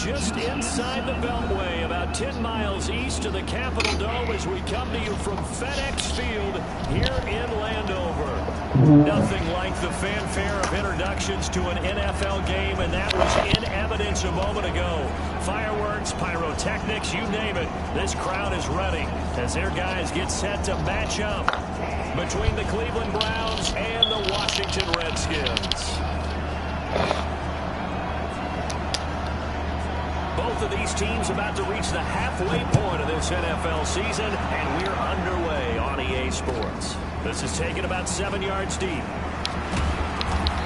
just inside the Beltway, about 10 miles east of the Capitol Dome as we come to you from FedEx Field here in Landover. Nothing like the fanfare of introductions to an NFL game, and that was in evidence a moment ago. Fireworks, pyrotechnics, you name it. This crowd is ready as their guys get set to match up between the Cleveland Browns and the Washington Redskins. Both of these teams about to reach the halfway point of this NFL season, and we're underway on EA Sports. This is taken about 7 yards deep.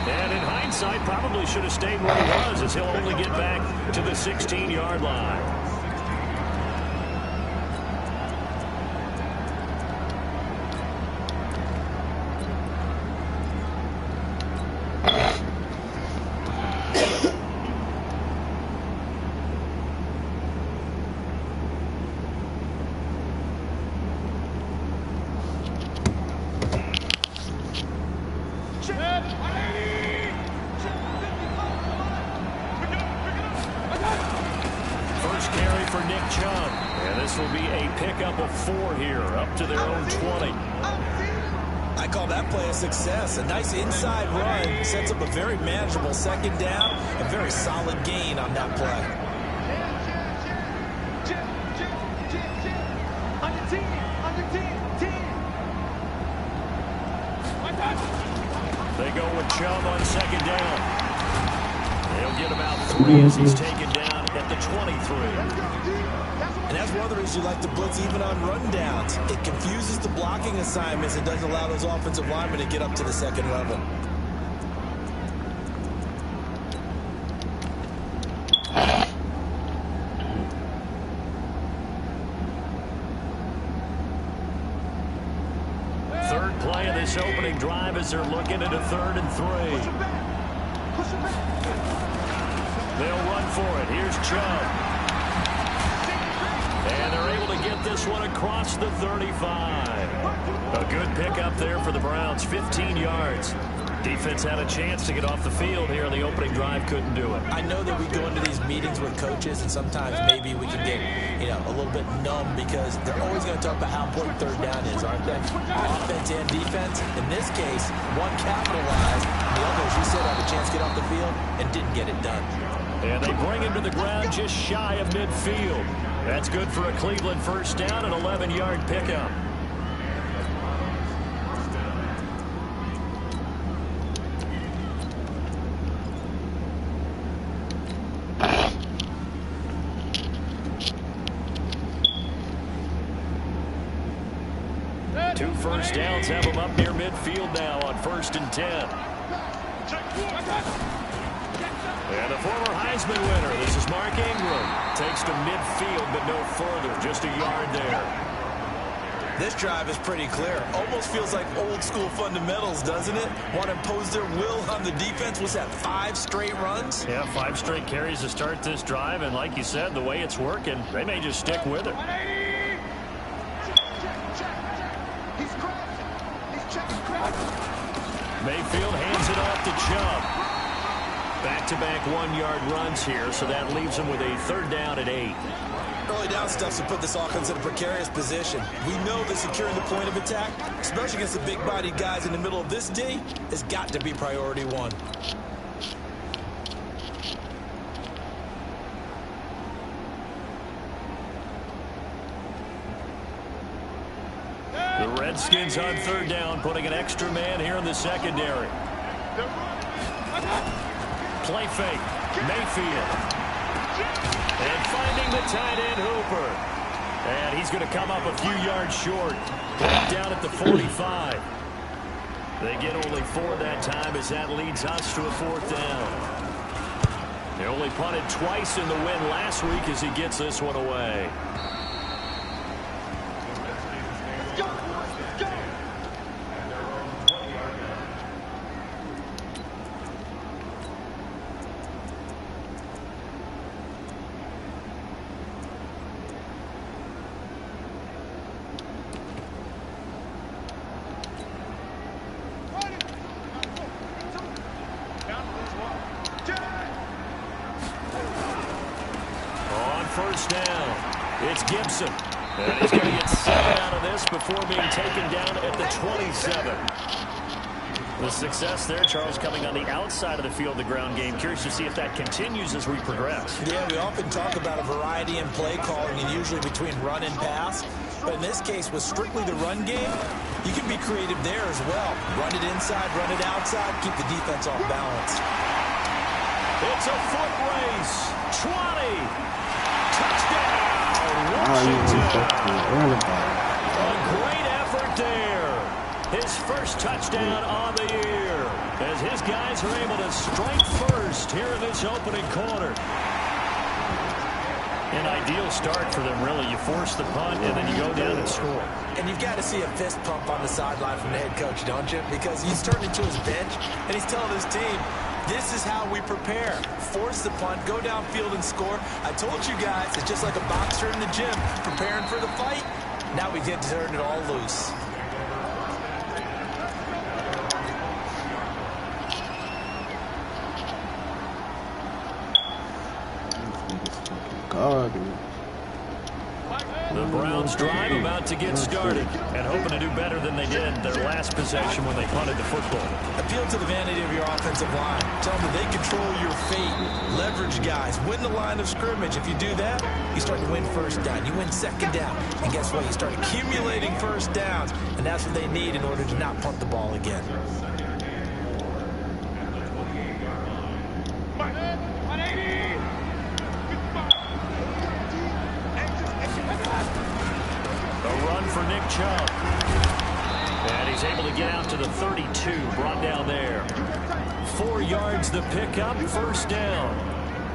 And in hindsight, probably should have stayed where he was, as he'll only get back to the 16-yard line. Success. A nice inside run sets up a very manageable second down. A very solid gain on that play. They go with Chubb on second down. They'll get about 3 as he's taken down at the 23. And that's one of the reasons you like to blitz even on rundowns. It confuses the blocking assignments and doesn't allow those offensive linemen to get up to the second level. Third play of this opening drive as they're looking at a 3rd and 3. They'll run for it. Here's Chubb. And they're able to get this one across the 35. A good pickup there for the Browns, 15 yards. Defense had a chance to get off the field here in the opening drive, couldn't do it. I know that we go into these meetings with coaches, and sometimes maybe we can get, a little bit numb because they're always going to talk about how important third down is, aren't they? Offense and defense. In this case, one capitalized, and the other, as you said, had a chance to get off the field and didn't get it done. And they bring him to the ground just shy of midfield. That's good for a Cleveland first down, an 11-yard pickup. Two first downs have them up near midfield now on 1st and 10. And the former Heisman winner, this is Mark Ingram, takes to midfield but no further, just a yard there. This drive is pretty clear. Almost feels like old school fundamentals, doesn't it? Want to impose their will on the defense. Was that 5 straight runs? Yeah, 5 straight carries to start this drive, and like you said, the way it's working, they may just stick with it. Mayfield hands it off to Chubb. Back-to-back 1-yard runs here, so that leaves them with a 3rd down at 8. Early down stuff to put this offense in a precarious position. We know that securing the point of attack, especially against the big-bodied guys in the middle of this D, has got to be priority 1. The Redskins on 3rd down, putting an extra man here in the secondary. Play fake. Mayfield. And finding the tight end, Hooper. And he's going to come up a few yards short. Back down at the 45. They get only 4 that time as that leads us to a 4th down. They only punted twice in the win last week as he gets this one away. Gibson. And he's going to get 7 out of this before being taken down at the 27. The success there, Charles, coming on the outside of the field, the ground game. Curious to see if that continues as we progress. Yeah, we often talk about a variety in play calling, and usually between run and pass. But in this case, with strictly the run game, you can be creative there as well. Run it inside, run it outside, keep the defense off balance. It's a foot race. 20. Touchdown, Washington. A great effort there. His first touchdown on the year as his guys are able to strike first here in this opening quarter. An ideal start for them, really. You force the punt, and then you go down and score. And you've got to see a fist pump on the sideline from the head coach, don't you? Because he's turning to his bench, and he's telling his team, this is how we prepare. Force the punt, go downfield and score. I told you guys, it's just like a boxer in the gym preparing for the fight. Now we get to turn it all loose. The Browns drive about to get started and hoping to do better than they did their last possession when they punted the football. Appeal to the vanity of your offensive line. Tell them they control your fate. Leverage guys. Win the line of scrimmage. If you do that, you start to win first down. You win second down. And guess what? You start accumulating first downs. And that's what they need in order to not punt the ball again. For Nick Chubb. And he's able to get out to the 32, brought down there. 4 yards the pickup, first down.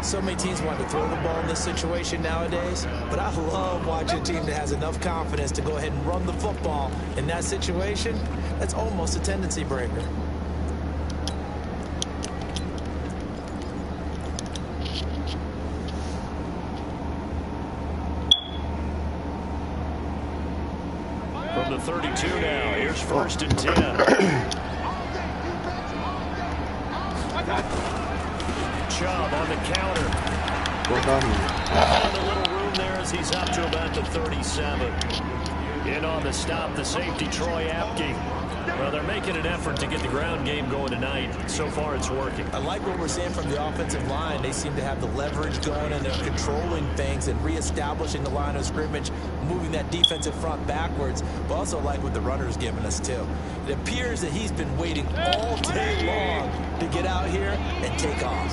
So many teams want to throw the ball in this situation nowadays, but I love watching a team that has enough confidence to go ahead and run the football. In that situation, that's almost a tendency breaker. From the 32 now, here's first and 10. Chubb on the counter. Found a little room there as he's up to about the 37. In on the stop, the safety, Troy Apke. Well, they're making an effort to get the ground game going tonight. So far, it's working. I like what we're seeing from the offensive line. They seem to have the leverage going, and they're controlling things and reestablishing the line of scrimmage, moving that defensive front backwards, but also like what the runner's giving us, too. It appears that he's been waiting all day long to get out here and take off.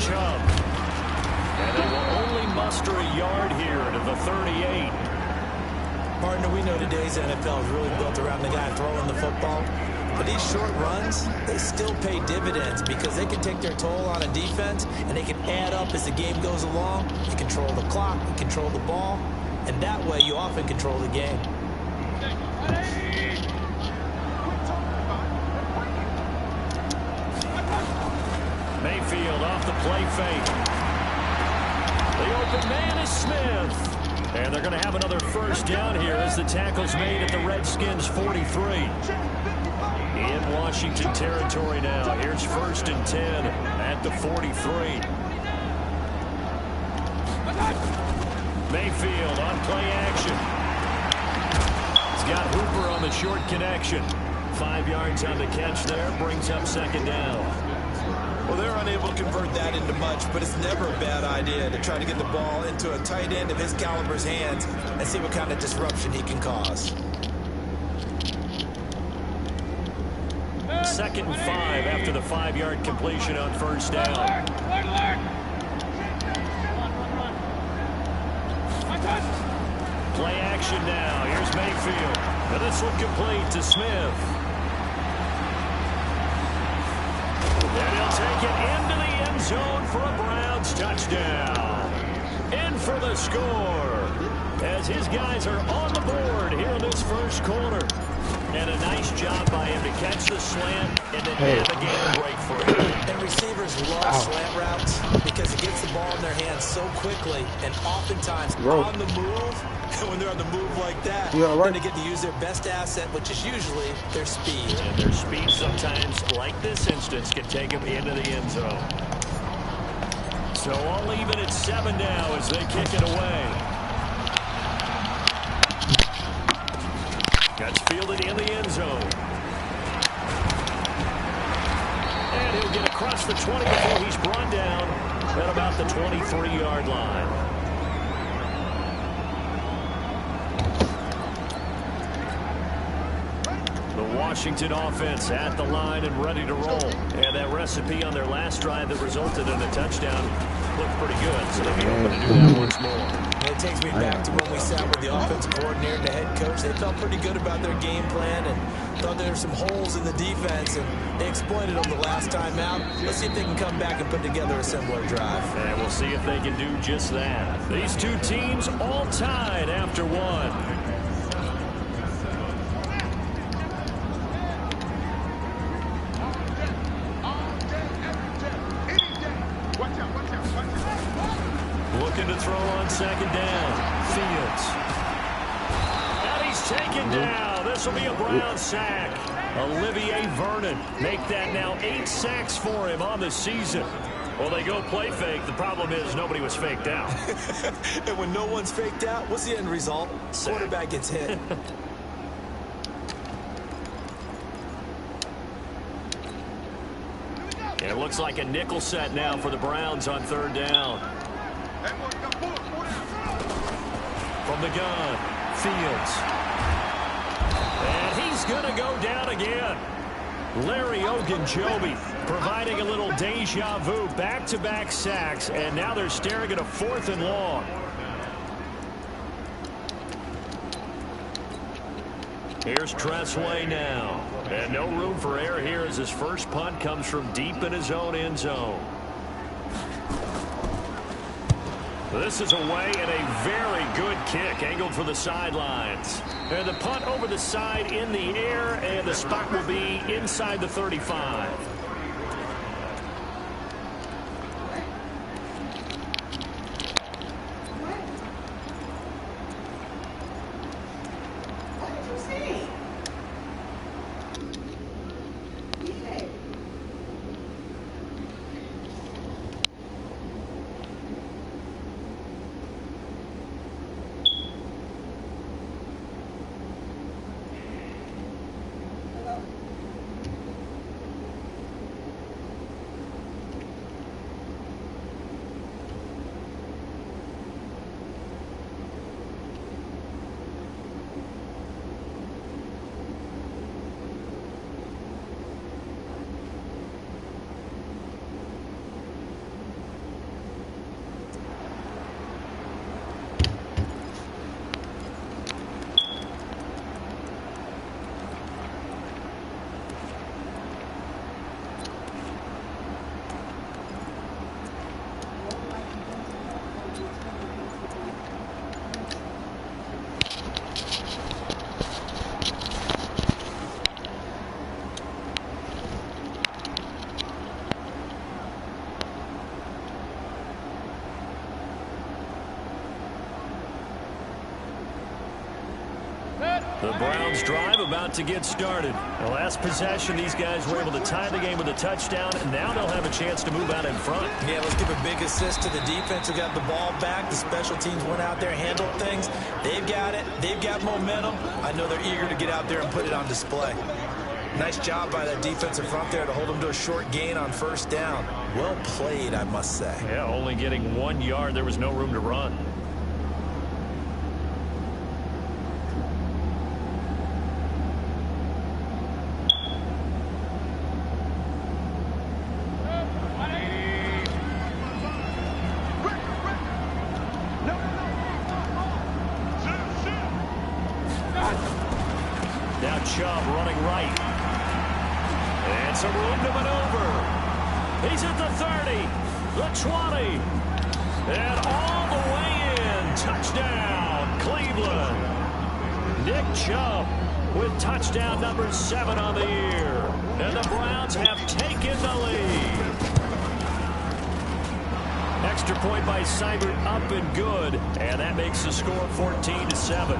Chubb. And they will only muster a yard here to the 38. Partner, we know today's NFL is really built around the guy throwing the football. But these short runs, they still pay dividends because they can take their toll on a defense and they can add up as the game goes along. You control the clock, you control the ball, and that way you often control the game. Mayfield off the play fake. The open man is Smith. And they're going to have another first down here as the tackle's made at the Redskins' 43. In Washington territory now. Here's first and 10 at the 43. Mayfield on play action. He's got Hooper on the short connection. 5 yards on the catch there. Brings up second down. Well, they're unable to convert that into much, but it's never a bad idea to try to get the ball into a tight end of his caliber's hands and see what kind of disruption he can cause. Second and 5 after the 5-yard completion on first down. Play action now. Here's Mayfield. And this one complete to Smith. And he'll take it into the end zone for a Browns touchdown. In for the score as his guys are on the board here in this first quarter. And a nice job by him to catch the slant and then have a game break for him. And receivers love slant routes because it gets the ball in their hands so quickly and oftentimes on the move. And when they're on the move like that, then they get to use their best asset, which is usually their speed. And their speed sometimes, like this instance, can take them into the end zone. So all even at 7 now as they kick it away. That's fielded in the end zone. And he'll get across the 20 before he's brought down at about the 23-yard line. The Washington offense at the line and ready to roll. And that recipe on their last drive that resulted in a touchdown looked pretty good. So they'll be able to do that once more. And it takes me back to when we sat with the offensive coordinator and the head coach. They felt pretty good about their game plan and thought there were some holes in the defense, and they exploited them the last time out. Let's see if they can come back and put together a similar drive. And we'll see if they can do just that. These two teams all tied after one. Looking to throw on second down. Fields. And he's taken down. This will be a Brown sack. Olivier Vernon make that now 8 sacks for him on the season. Well, they go play fake. The problem is nobody was faked out. And when no one's faked out, what's the end result? Sack. Quarterback gets hit. It looks like a nickel set now for the Browns on third down. From the gun, Fields. And he's going to go down again. Larry Ogunjobi providing a little deja vu, back-to-back sacks, and now they're staring at a 4th and long. Here's Tressway now. And no room for error here as his first punt comes from deep in his own end zone. This is away and a very good kick angled for the sidelines. And the punt over the side in the air, and the spot will be inside the 35. The Browns drive about to get started. The last possession, these guys were able to tie the game with a touchdown, and now they'll have a chance to move out in front. Yeah, let's give a big assist to the defense who got the ball back. The special teams went out there, handled things. They've got it. They've got momentum. I know they're eager to get out there and put it on display. Nice job by that defensive front there to hold them to a short gain on first down. Well played, I must say. Yeah, only getting 1 yard. There was no room to run. Now Chubb running right. And some room to maneuver. He's at the 30, the 20, and all the way in. Touchdown, Cleveland. Nick Chubb with touchdown number 7 on the year. And the Browns have taken the lead. Extra point by Seibert up and good. And that makes the score 14-7.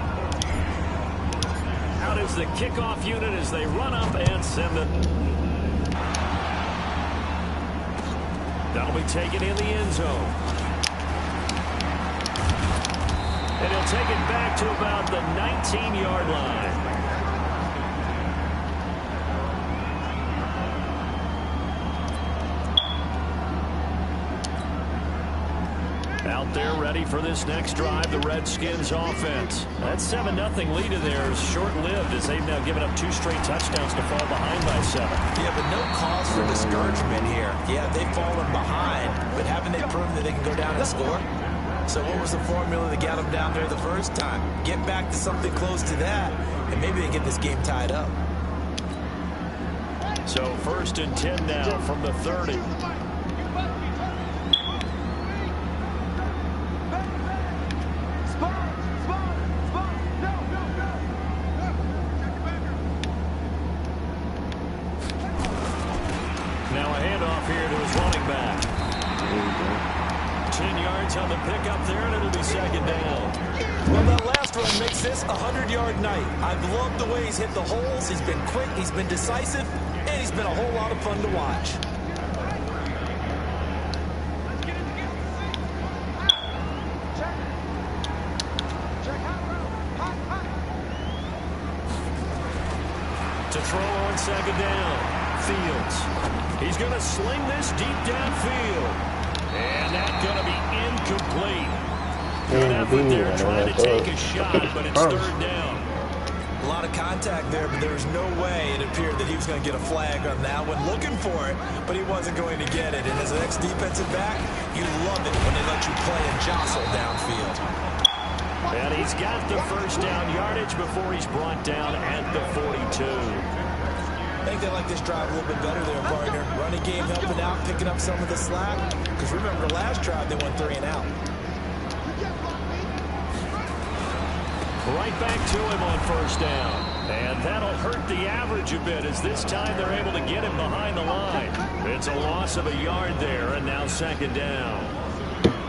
Out is the kickoff unit as they run up and send it. That'll be taken in the end zone. And he'll take it back to about the 19-yard line. Out there ready for this next drive, the Redskins offense. That 7-0 lead in there is short-lived as they've now given up 2 straight touchdowns to fall behind by 7. Yeah, but no cause for discouragement here. Yeah, they've fallen behind, but haven't they proven that they can go down and score? So what was the formula that got them down there the first time? Get back to something close to that, and maybe they get this game tied up. So 1st and 10 now from the 30. Now a handoff here to his running back. 10 yards on the pickup there, and it'll be 2nd down. Well, that last run makes this a 100-yard night. I've loved the way he's hit the holes. He's been quick, he's been decisive, and he's been a whole lot of fun to watch. To throw on 2nd down. Fields. He's going to sling this deep downfield. And that's going to be incomplete. Good effort there trying to take a shot, but it's 3rd down. A lot of contact there, but there was no way it appeared that he was going to get a flag on that one. Looking for it, but he wasn't going to get it. And as an ex-defensive back, you love it when they let you play and jostle downfield. And he's got the 1st down yardage before he's brought down at the 42. I think they like this drive a little bit better there, partner. Running game helping out, picking up some of the slack. Because remember, the last drive, they went 3 and out. Right back to him on 1st down. And that'll hurt the average a bit as this time they're able to get him behind the line. It's a loss of a yard there, and now 2nd down.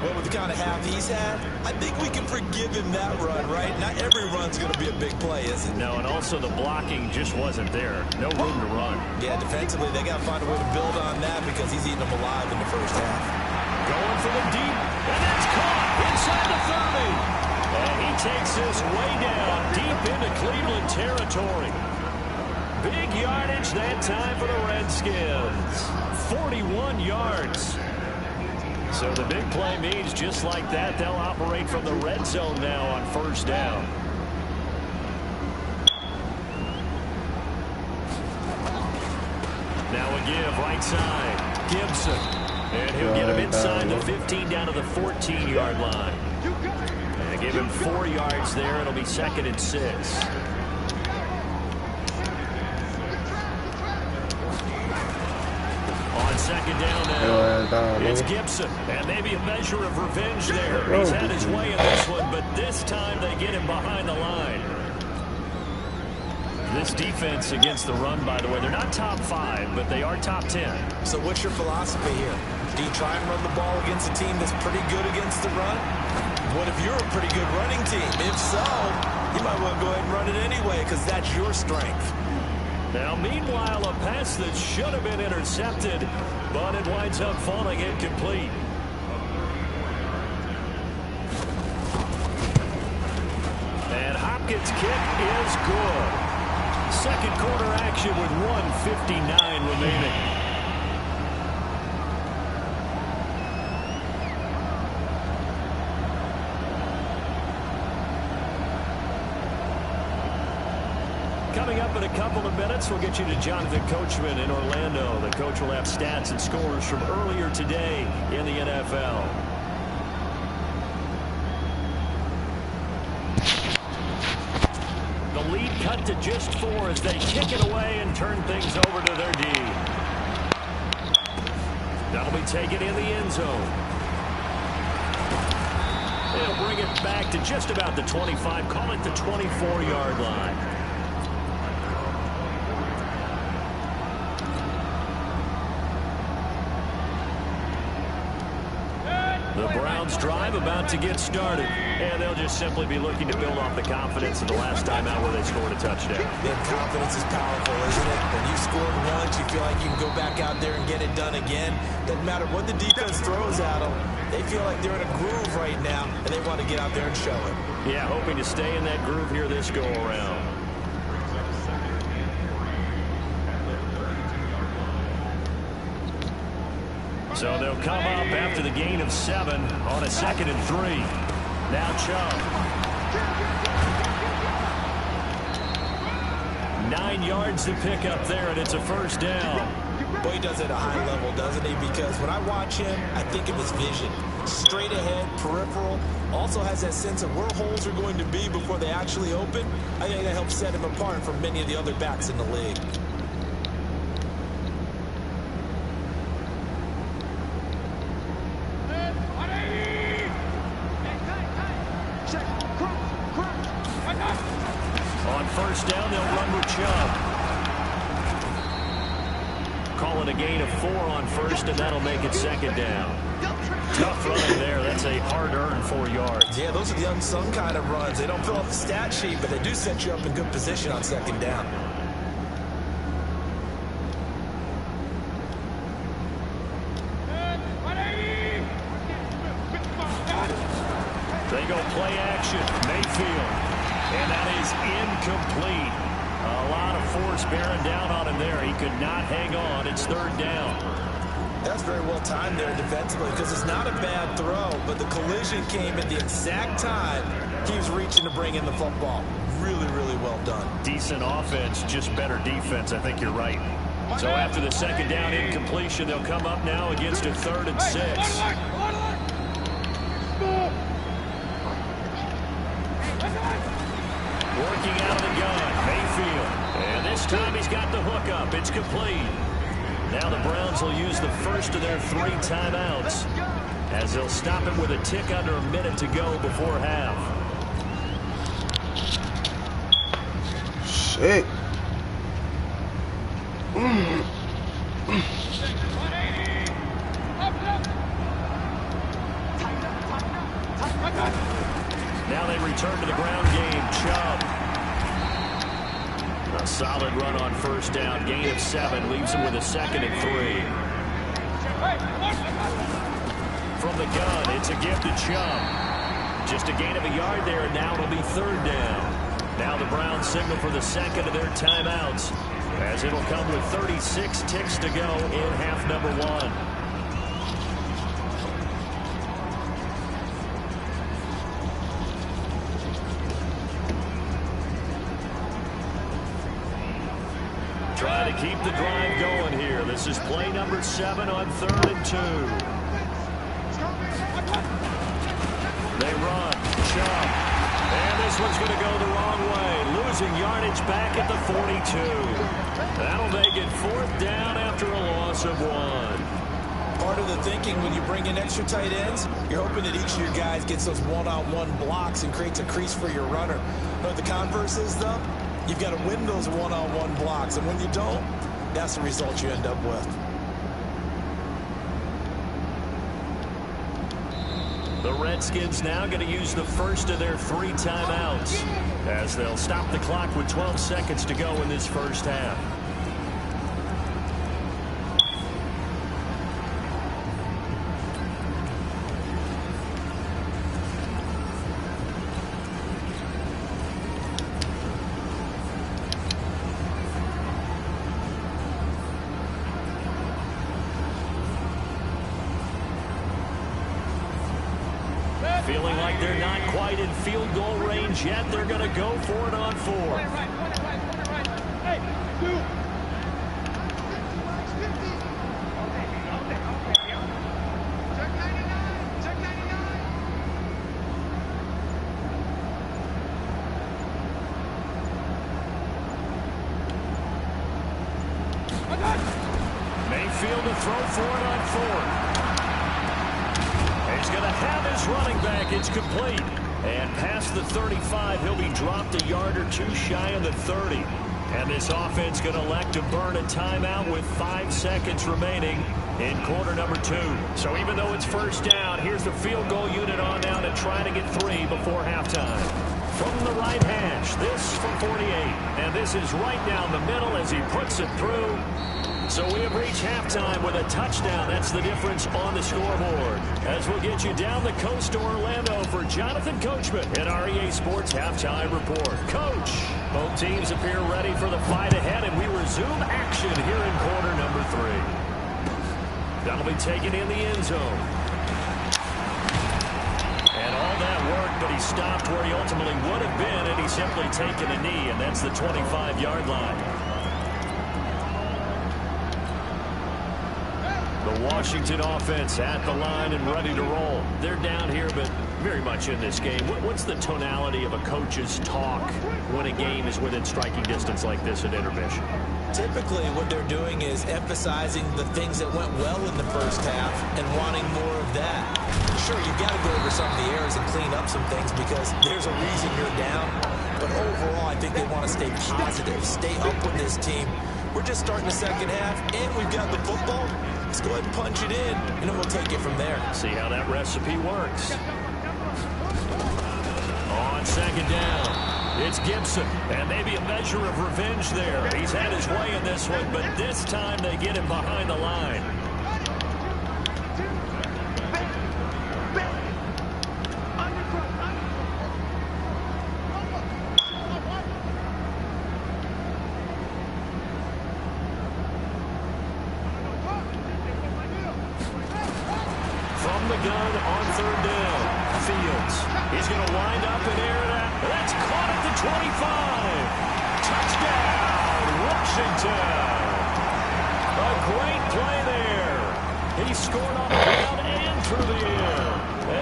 Well, with the kind of half he's had, I think we can forgive him that run, right? Not every run's going to be a big play, is it? No, and also the blocking just wasn't there. No room to run. Yeah, defensively, they got to find a way to build on that because he's eating them alive in the 1st half. Going for the deep, and that's caught inside the 30. And he takes this way down deep into Cleveland territory. Big yardage that time for the Redskins. 41 yards. So the big play means just like that, they'll operate from the red zone now on 1st down. Now a give right side. Gibson. And he'll get him inside the 15 down to the 14-yard line. And give him 4 yards there. It'll be 2nd and 6. On 2nd down now, it's Gibson, and maybe a measure of revenge there. He's had his way in this one, but this time they get him behind the line. This defense against the run, by the way, they're not top 5, but they are top 10. So what's your philosophy here? Do you try and run the ball against a team that's pretty good against the run? What if you're a pretty good running team? If so, you might want to go ahead and run it anyway because that's your strength. Now, meanwhile, a pass that should have been intercepted, but it winds up falling incomplete. And Hopkins' kick is good. 2nd quarter action with 1:59 remaining. Coming up in a couple of minutes, we'll get you to Jonathan Coachman in Orlando. The coach will have stats and scores from earlier today in the NFL. The lead cut to just 4 as they kick it away and turn things over to their D. That'll be taken in the end zone. They'll bring it back to just about the 25, call it the 24-yard line. offense drive about to get started. And they'll just simply be looking to build off the confidence of the last time out where they scored a touchdown. And confidence is powerful, isn't it? When you scored once, you feel like you can go back out there and get it done again. Doesn't matter what the defense throws at them. They feel like they're in a groove right now, and they want to get out there and show it. Yeah, hoping to stay in that groove here this go-around. So they'll come up after the gain of 7 on a 2nd and 3. Now Chubb. 9 yards to pick up there, and it's a first down. Boy, he does it at a high level, doesn't he? Because when I watch him, I think of his vision. Straight ahead, peripheral. Also has that sense of where holes are going to be before they actually open. I think that helps set him apart from many of the other backs in the league. On first down, they'll run with Chubb. Calling a gain of 4 on first, and that'll make it 2nd down. Tough running there. That's a hard-earned 4 yards. Yeah, those are the unsung kind of runs. They don't fill up the stat sheet, but they do set you up in good position on 2nd down. They go play action. Mayfield. And that is incomplete. A lot of force bearing down on him there. He could not hang on. It's 3rd down. That's very well timed there defensively because it's not a bad throw, but the collision came at the exact time he was reaching to bring in the football. Really, really well done. Decent offense, just better defense. I think you're right. So after the 2nd down incompletion, they'll come up now against a 3rd and 6. Working out of the gun, Mayfield. And this time he's got the hook up. It's complete. Now the Browns will use the first of their 3 timeouts as they'll stop it with a tick under a minute to go before half. Shit. Now they return to the ground game. Chubb. A solid run on first down. Gain of 7 leaves him with a 2nd and 3. From the gun, it's a gift to Chubb. Just a gain of a yard there, and now it'll be 3rd down. Now the Browns signal for the 2nd of their timeouts, as it'll come with 36 ticks to go in half number 1. Try to keep the drive going here. This is play number 7 on 3rd and 2. They run. Chubb. And this one's going to go the wrong way. Losing yardage back at the 42. That'll make it 4th down after a loss of 1. Part of the thinking when you bring in extra tight ends, you're hoping that each of your guys gets those one-on-one blocks and creates a crease for your runner. You know what the converse is, though? You've got to win those one-on-one blocks, and when you don't, that's the result you end up with. The Redskins now going to use the first of their 3 timeouts as they'll stop the clock with 12 seconds to go in this first half. Feeling like they're not quite in field goal range yet. They're going to go for it on 4th. Mayfield to throw for it on 4th. He's going to have his running back. It's complete. And past the 35, he'll be dropped a yard or 2 shy of the 30. And this offense going to elect to burn a timeout with 5 seconds remaining in quarter number 2. So even though it's first down, here's the field goal unit on now to try to get 3 before halftime. From the right hash, this from 48. And this is right down the middle as he puts it through. So we have reached halftime with a touchdown. That's the difference on the scoreboard. As we'll get you down the coast to Orlando for Jonathan Coachman at our EA Sports Halftime Report. Coach, both teams appear ready for the fight ahead, and we resume action here in quarter number 3. That'll be taken in the end zone. And all that work, but he stopped where he ultimately would have been, and he's simply taken a knee, and that's the 25-yard line. The Washington offense at the line and ready to roll. They're down here, but very much in this game. What's the tonality of a coach's talk when a game is within striking distance like this at intermission? Typically, what they're doing is emphasizing the things that went well in the first half and wanting more of that. Sure, you've got to go over some of the errors and clean up some things because there's a reason you're down. But overall, I think they want to stay positive, stay up with this team. We're just starting the second half, and we've got the football. Let's go ahead and punch it in, and then we'll take it from there. See how that recipe works. On second down, it's Gibson, and maybe a measure of revenge there. He's had his way in this one, but this time they get him behind the line. Gun on third down. Fields. He's going to wind up and air that. That's caught at the 25. Touchdown, Washington. A great play there. He scored on the ground and through the air.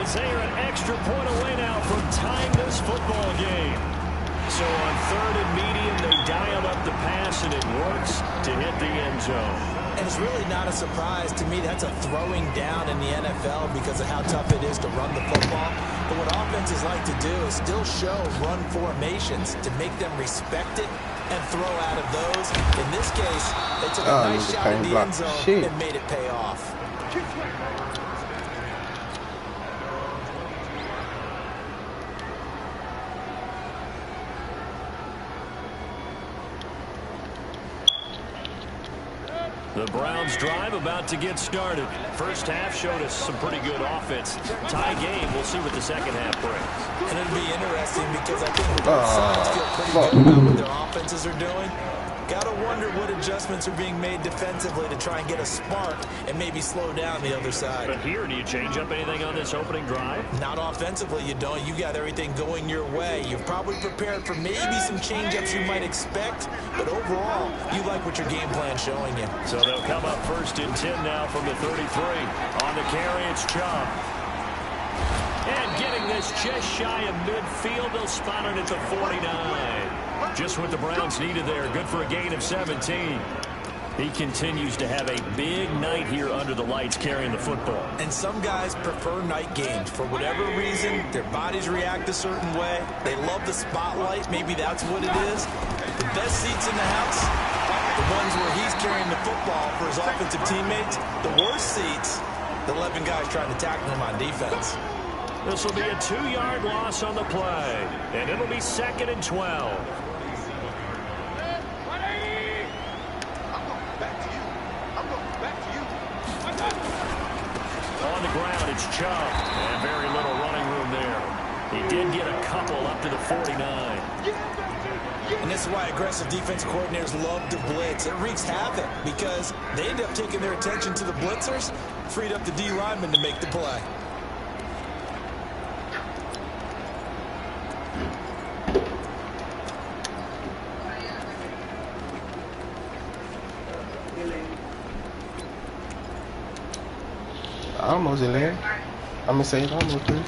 As they are an extra point away now from tying this football game. So on third and medium, they dial up the pass, and it works to hit the end zone. And it's really not a surprise to me. That's a throwing down in the NFL because of how tough it is to run the football. But what offenses like to do is still show run formations to make them respect it and throw out of those. In this case, they took a nice shot in the end zone and made it pay off. The Browns drive about to get started. First half showed us some pretty good offense. Tie game. We'll see what the second half brings. And it'll be interesting because I think both sides feel pretty good about what their offenses are doing. Got to wonder what adjustments are being made defensively to try and get a spark and maybe slow down the other side. But here, do you change up anything on this opening drive? Not offensively, you don't. You got everything going your way. You've probably prepared for maybe some change-ups you might expect, but overall, you like what your game plan's showing you. So they'll come up first and 10 now from the 33. On the carry, it's Chubb. And getting this just shy of midfield, they'll spot it at the 49. Just what the Browns needed there. Good for a gain of 17. He continues to have a big night here under the lights carrying the football. And some guys prefer night games. For whatever reason, their bodies react a certain way. They love the spotlight. Maybe that's what it is. The best seats in the house, the ones where he's carrying the football for his offensive teammates. The worst seats, the 11 guys trying to tackle him on defense. This will be a 2-yard loss on the play, and it'll be 2nd and 12. On the ground, it's Chubb, and very little running room there. He did get a couple up to the 49. And this is why aggressive defense coordinators love to blitz. It wreaks havoc because they end up taking their attention to the blitzers, freed up the D lineman to make the play. Almost in there. I'm gonna say it almost there.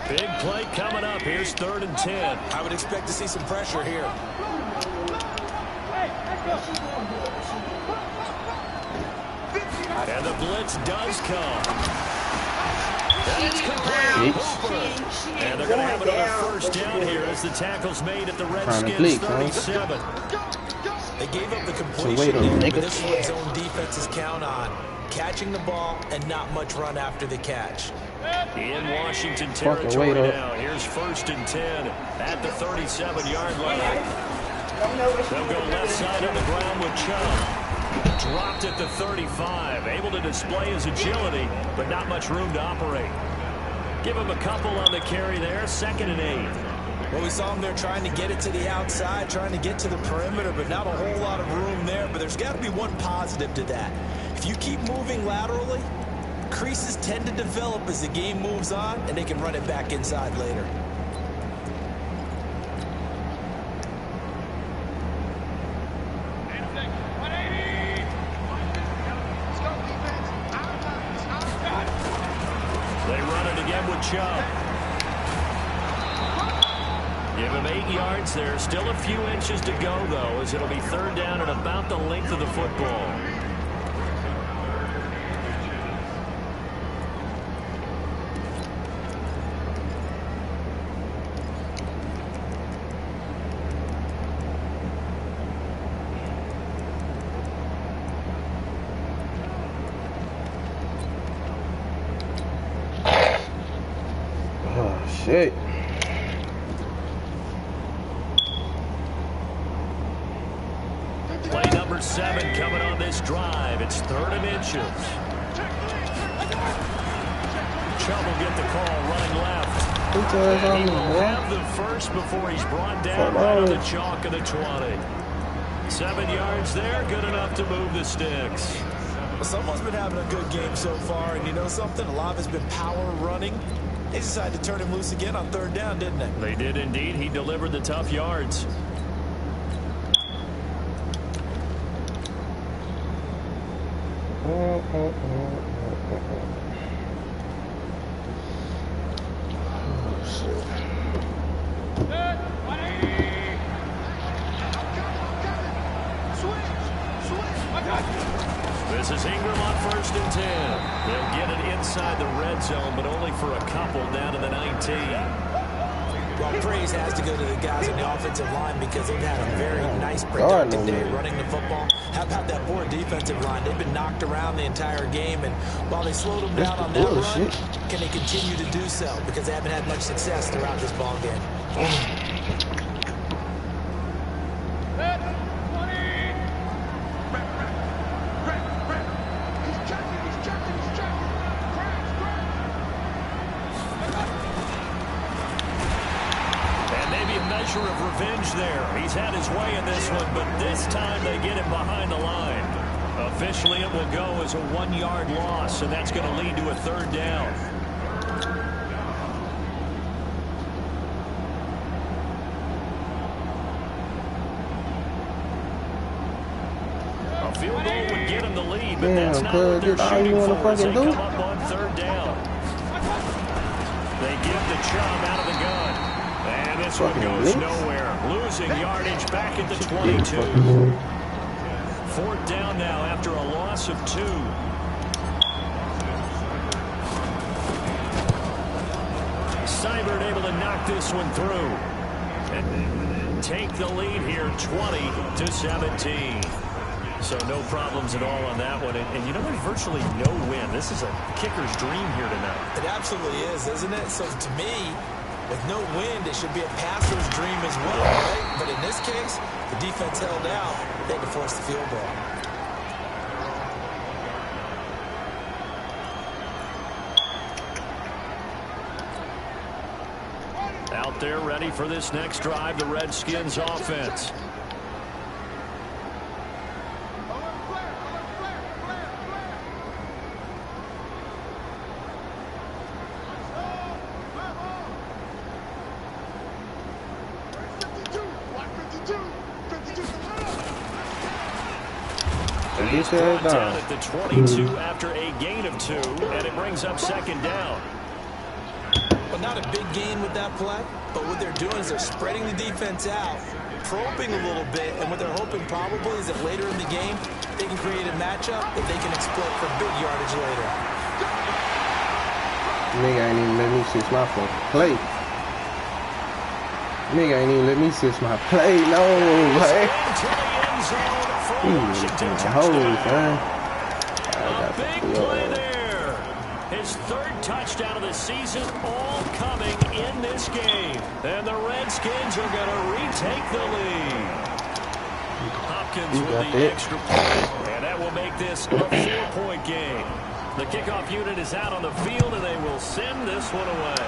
Big play coming up. Here's 3rd and 10. I would expect to see some pressure here. And the blitz does come. And it's complete. And they're going to have another first down here as the tackle's made at the Redskins 37. They gave up the completion there, but this is what zone defenses count on. Catching the ball and not much run after the catch. In Washington territory now. Here's 1st and 10 at the 37-yard line. They'll go left side on the ground with Chubb. Dropped at the 35. Able to display his agility, but not much room to operate. Give him a couple on the carry there. 2nd and 8. Well, we saw him there trying to get it to the outside, trying to get to the perimeter, but not a whole lot of room there. But there's got to be one positive to that. If you keep moving laterally, creases tend to develop as the game moves on, and they can run it back inside later. They run it again with Chubb. Give him 8 yards there. Still a few inches to go, though, as it'll be 3rd down and about the length of the football. Shit. Play number 7 coming on this drive. It's 3rd and inches. Chubb will get the call running left. And he will have the first before he's brought down right on the chalk of the 20. 7 yards there, good enough to move the sticks. Well, someone's been having a good game so far, and you know something? A lot of it's been power running. They decided to turn him loose again on 3rd down, didn't they? They did indeed. He delivered the tough yards. This is Ingram on 1st and 10. They'll get it inside the red zone, but only for a couple down to the 19. Well, praise has to go to the guys on the offensive line because they've had a very nice, productive day running the football. How about that poor defensive line? They've been knocked around the entire game, and while they slowed them down on that run, can they continue to do so? Because they haven't had much success throughout this ball game. Of revenge there. He's had his way in this one, but this time they get him behind the line. Officially, it will go as a 1-yard loss, and that's going to lead to a 3rd down. A field goal would get him the lead, but that's not what they're shooting for as they come up on 3rd down. They give the Chubb out of the gun. And this one goes nowhere. Losing yardage back at the 22. 4th down now after a loss of 2. Seibert able to knock this one through. And take the lead here 20-17. So no problems at all on that one. And you know, there's virtually no win. This is a kicker's dream here tonight. It absolutely is, isn't it? So to me, with no wind, it should be a passer's dream as well, right? But in this case, the defense held out. They had to force the field goal. Out there ready for this next drive, the Redskins offense. Down at the 22 after a gain of 2, and it brings up 2nd down. Well, not a big gain with that play, but what they're doing is they're spreading the defense out, probing a little bit, and what they're hoping probably is that later in the game, they can create a matchup that they can exploit for big yardage later. Nigga ain't even let me switch my fucking play. Nigga ain't even let me switch my play. No, man. A big play there. His third touchdown of the season, all coming in this game. And the Redskins are going to retake the lead. Hopkins with the extra point, and that will make this a 4-point game. The kickoff unit is out on the field, and they will send this one away.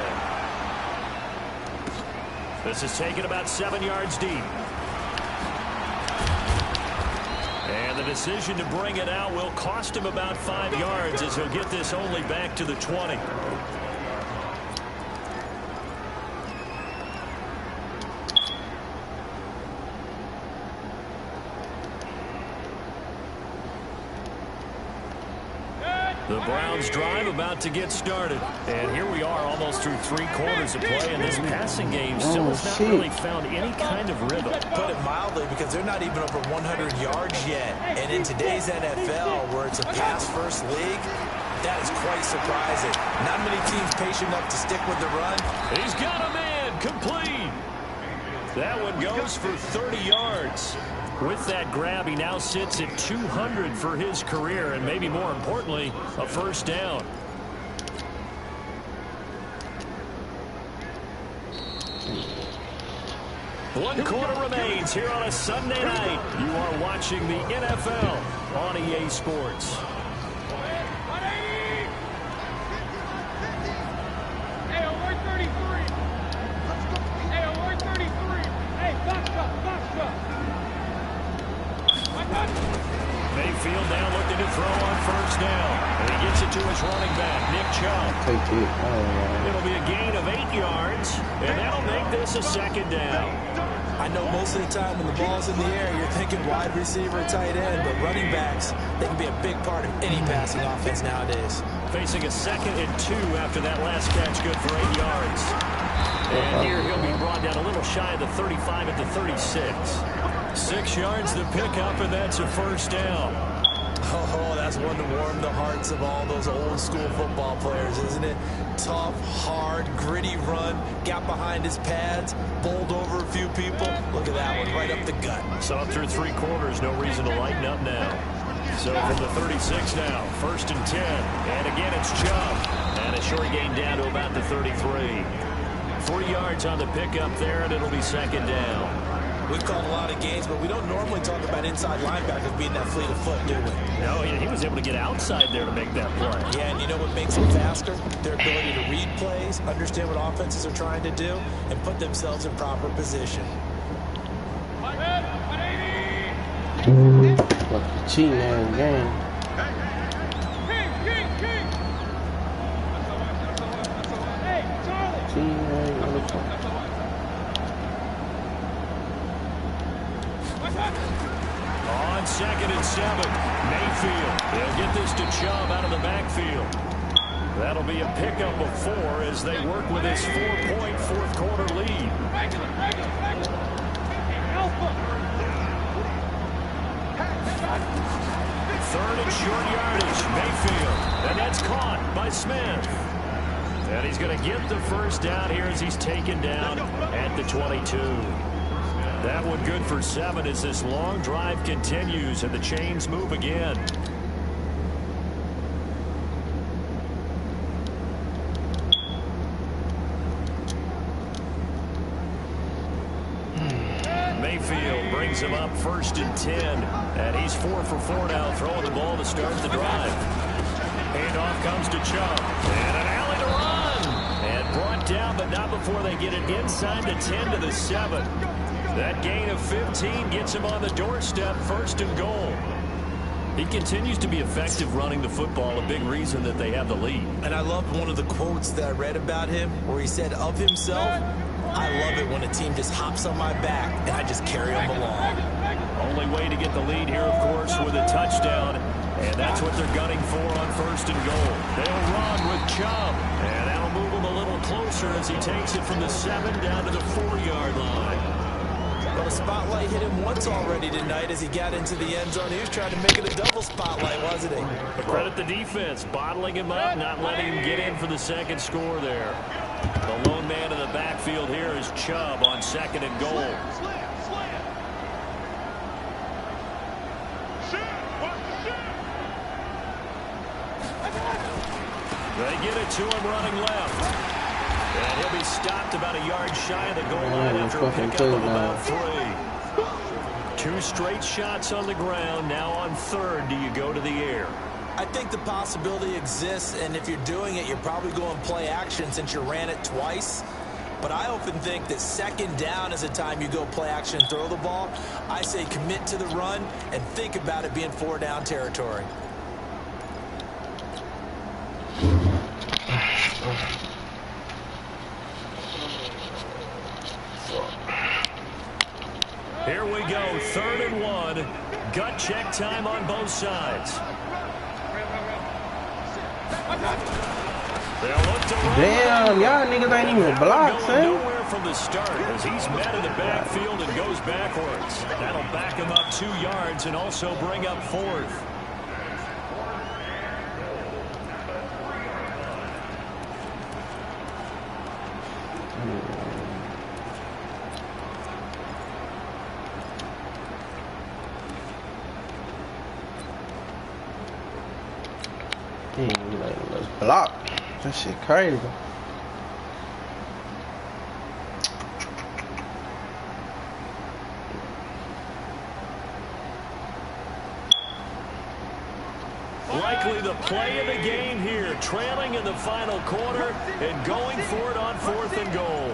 This is taken about 7 yards deep. And the decision to bring it out will cost him about 5 yards as he'll get this only back to the 20. The Browns drive about to get started. And here we are almost through 3 quarters of play, and this passing game still has not really found any kind of rhythm. Put it mildly, because they're not even over 100 yards yet. And in today's NFL, where it's a pass-first league, that is quite surprising. Not many teams patient enough to stick with the run. He's got a man complete. That one goes for 30 yards. With that grab, he now sits at 200 for his career, and maybe more importantly, a first down. One quarter remains here on a Sunday night. You are watching the NFL on EA Sports. Mayfield now looking to throw on first down. And he gets it to his running back, Nick Chubb. It'll be a gain of 8 yards, and that'll make this a second down. I know most of the time when the ball's in the air, you're thinking wide receiver, tight end, but running backs, they can be a big part of any passing offense nowadays. Facing a 2nd and 2 after that last catch, good for 8 yards. And here he'll be brought down a little shy of the 35 at the 36. 6 yards the pickup, and that's a first down. Oh, that's one to warm the hearts of all those old school football players, isn't it? Tough, hard, gritty run, got behind his pads, bowled over a few people. Look at that one, right up the gut. So through 3 quarters, no reason to lighten up now. So from the 36 now, 1st and 10. And again, it's Chubb. And a short gain down to about the 33. 3 yards on the pickup there, and it'll be second down. We've called a lot of games, but we don't normally talk about inside linebackers being that fleet of foot, do we? No, he was able to get outside there to make that play. Yeah, and you know what makes them faster? Their ability to read plays, understand what offenses are trying to do, and put themselves in proper position. Cheating ass game. On 2nd and 7, Mayfield. They'll get this to Chubb out of the backfield. That'll be a pickup of 4 as they work with this 4-point 4th quarter lead. 3rd and short yardage, Mayfield. And that's caught by Smith. And he's going to get the first down here as he's taken down at the 22. That one good for 7 as this long drive continues and the chains move again. Mayfield brings him up 1st and 10. And he's 4 for 4 now, throwing the ball to start the drive. Handoff comes to Chubb. And an alley to run. And brought down, but not before they get it inside the 10 to the 7. That gain of 15 gets him on the doorstep, 1st and goal. He continues to be effective running the football, a big reason that they have the lead. And I loved one of the quotes that I read about him where he said of himself, I love it when a team just hops on my back and I just carry them along. Only way to get the lead here, of course, with a touchdown. And that's what they're gunning for on 1st and goal. They'll run with Chubb. And that'll move him a little closer as he takes it from the 7 down to the 4-yard line. Well, the spotlight hit him once already tonight as he got into the end zone. He was trying to make it a double spotlight, wasn't he? But credit the defense, bottling him up, not letting him get in for the second score there. The lone man in the backfield here is Chubb on 2nd and goal. They get it to him running left. And he'll be stopped about a yard shy of the goal line after a pickup of about 3. 2 straight shots on the ground. Now on 3rd, do you go to the air? I think the possibility exists, and if you're doing it, you're probably going play action since you ran it twice. But I often think that 2nd down is a time you go play action and throw the ball. I say commit to the run and think about it being 4-down territory. Here we go, 3rd and 1. Gut check time on both sides. Damn, y'all niggas ain't even blocked, son. Nowhere from the start as he's met in the backfield and goes backwards. That'll back him up 2 yards and also bring up 4th. He ain't letting us block. That shit crazy. Likely the play of the game here, trailing in the final quarter and going for it on 4th and goal.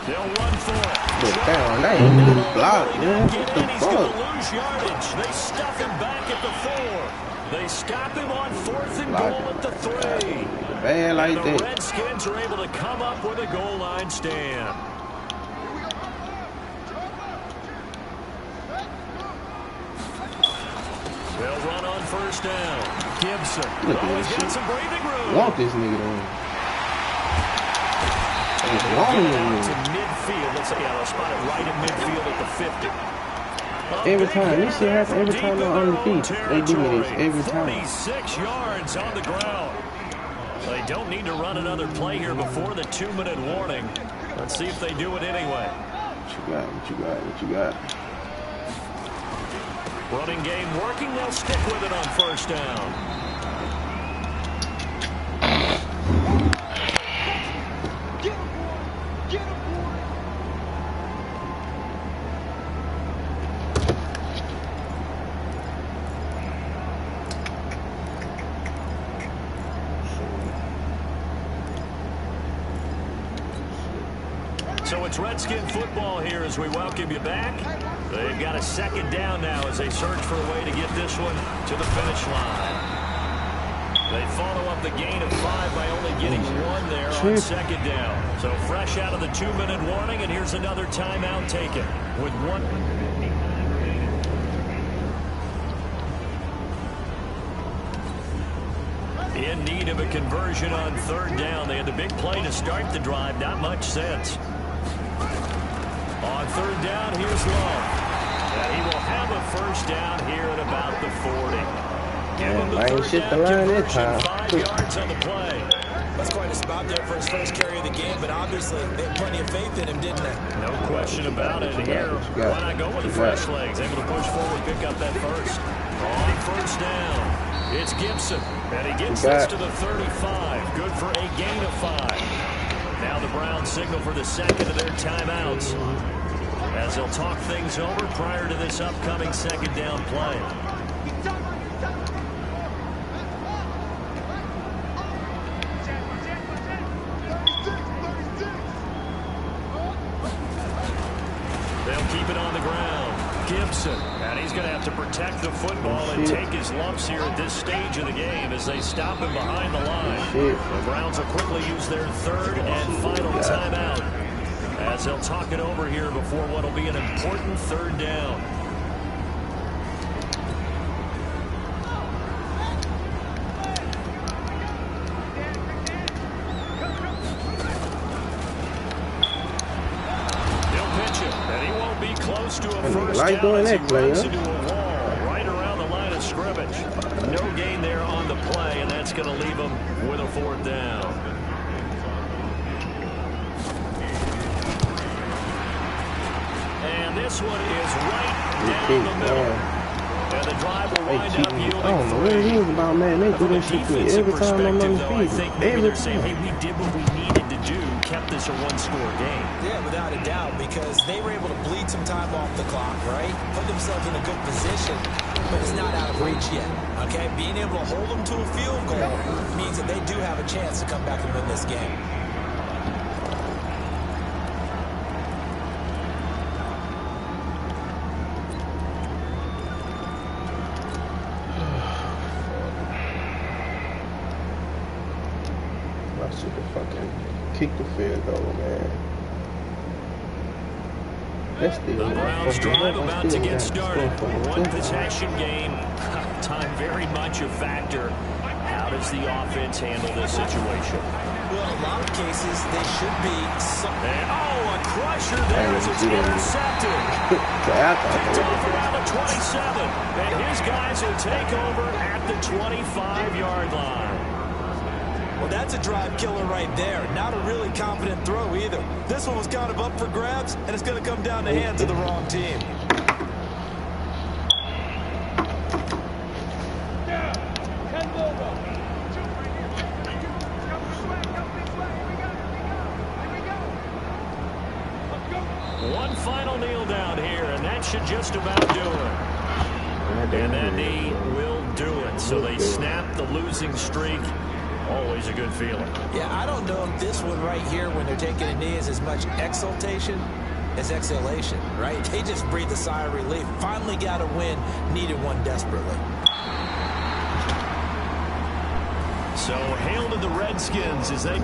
They'll run for it. But damn, that ain't even blocked, man. What the He's going to fuck? lose yardage. They stuff him back at the 4. They stop him on 4th and goal at the 3. Bad like and the that. Redskins are able to come up with a goal line stand. They'll run on 1st down. Gibson. Look at He's this got shit. some breathing room. Want this nigga to win. He's Get wanting out to to win. midfield. Let's say, they'll spot it right in midfield at the 50. Every time. This shit happens every time they're on the field. They do me this every time. 46 yards on the ground. They don't need to run another play here before the 2-minute warning. Let's see if they do it anyway. What you got? What you got? What you got? Running game working. They'll stick with it on 1st down. So it's Redskin football here as we welcome you back. They've got a 2nd down now as they search for a way to get this one to the finish line. They follow up the gain of 5 by only getting 1 there on 2nd down. So fresh out of the 2-minute warning, and here's another timeout taken with 1. In need of a conversion on 3rd down. They had the big play to start the drive. Not much sense. On 3rd down, here's Love. And he will have a 1st down here at about the 40. Give him the 3rd down conversion, 5 yards on the play. That's quite a spot there for his first carry of the game, but obviously they had plenty of faith in him, didn't they? No question about it. Here, why not go with the fresh legs? Able to push forward, pick up that 1st. On 1st down, it's Gibson. And he gets this to the 35. Good for a gain of 5. Now the Browns signal for the 2nd of their timeouts as they'll talk things over prior to this upcoming 2nd down play. They'll keep it on the ground. Gibson, and he's going to have to protect the football and take his lumps here at this stage of the game as they stop him behind the line. The Browns will quickly use their 3rd and final timeout as they'll talk it over here before what will be an important 3rd down. like doing that play, huh? Into a wall right around the line of scrimmage. No gain there on the play, and that's going to leave him with a 4th down. And this one is right down the middle. And the drive will wind up yielding. I don't know what it is about, man. They do that shit to me every time I'm on the field. Every time. Hey, we did what we needed to do, kept this a 1-score game. Yeah, without a doubt, because they were able to bleed some time off the clock, right? Put themselves in a good position, but it's not out of reach yet, okay? Being able to hold them to a field goal means that they do have a chance to come back and win this game. I should have fucking kicked the field goal, man. That's The Browns drive about to get started. One possession game. Time very much a factor. How does the offense handle this situation? Well, in a lot of cases, they should be. Oh, a crusher there as it's intercepted. Picked off around the 27. And his guys will take over at the 25-yard line. Well, that's a drive killer right there. Not a really confident throw either. This one was kind of up for grabs, and it's going to come down the hands of the wrong team. One final kneel down here, and that should just about do it. And that knee will do it. So they snap the losing streak. Always a good feeling. Yeah, I don't know if this one right here, when they're taking a knee, is as much exultation as exhalation, right? They just breathe a sigh of relief. Finally got a win, needed one desperately. So hail to the Redskins as they